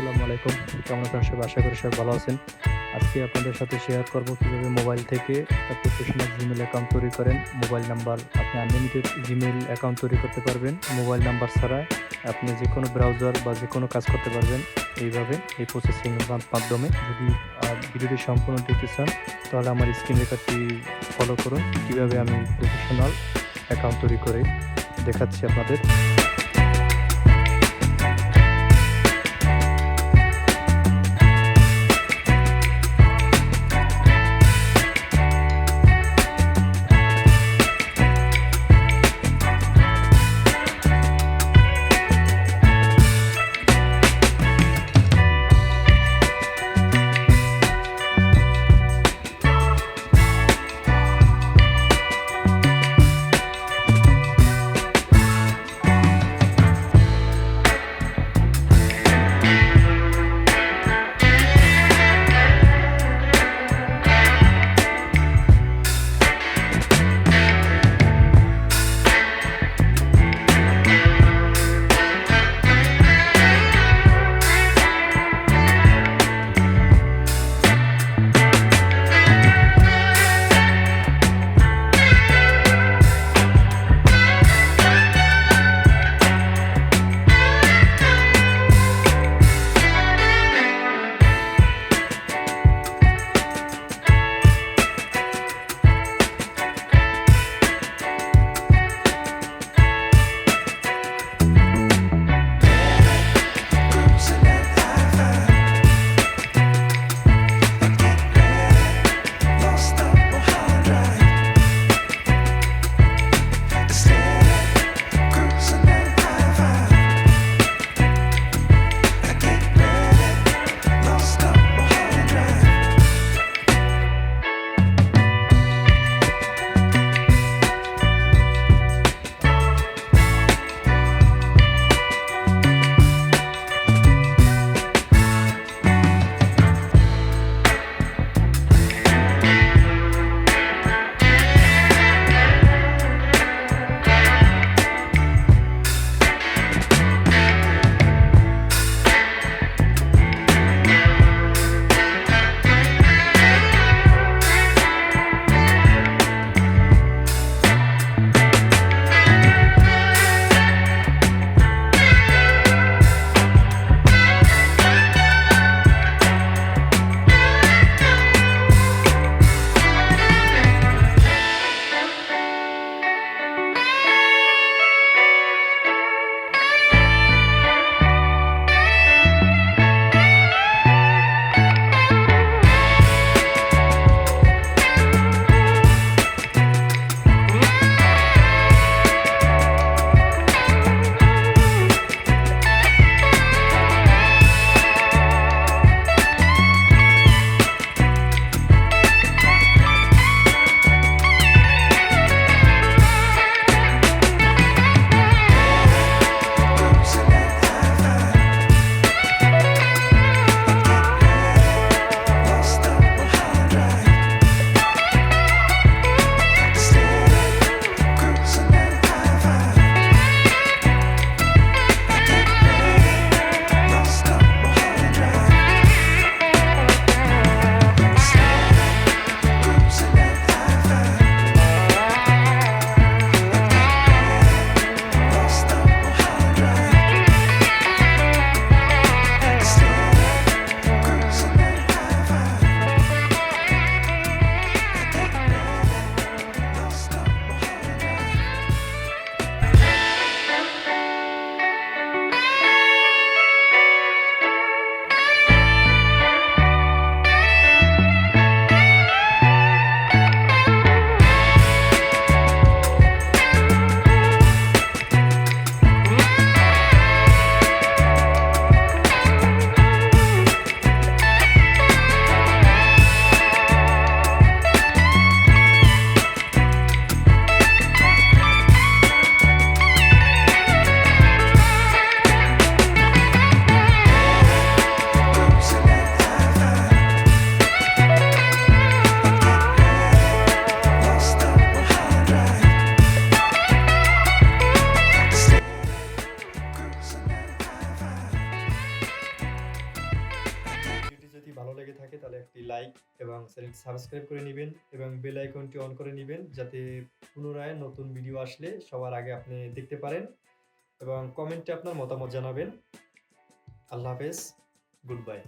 আসসালামু আলাইকুম। কেমন আছেন সবাই? আশা করি সবাই ভালো আছেন। আজকে আপনাদের সাথে শেয়ার করব কিভাবে মোবাইল থেকে একটা প্রফেশনাল জিমেইল অ্যাকাউন্ট তৈরি করেন। মোবাইল নাম্বার আপনি আনলিমিটেড জিমেইল অ্যাকাউন্ট তৈরি করতে পারবেন। মোবাইল নাম্বার ছাড়া আপনি যেকোনো ব্রাউজার বা যেকোনো কাজ করতে পারবেন। এইভাবে এই প্রসেসিং এর মাধ্যমে যদি ভিডিওটি সম্পূর্ণ দেখতে চান তাহলে আমার স্ক্রিন রেকর্ডটি ফলো করুন। কিভাবে আমি প্রফেশনাল অ্যাকাউন্ট তৈরি করে দেখাচ্ছি আপনাদের। ভালো লেগে থাকে তাহলে একটি লাইক এবং চ্যানেলটি সাবস্ক্রাইব করে নিবেন এবং বেল আইকনটি অন করে নিবেন, যাতে পুনরায় নতুন ভিডিও আসলে সবার আগে আপনি দেখতে পারেন, এবং কমেন্টে আপনার মতামত জানাবেন। আল্লাহ হাফেজ, গুড বাই।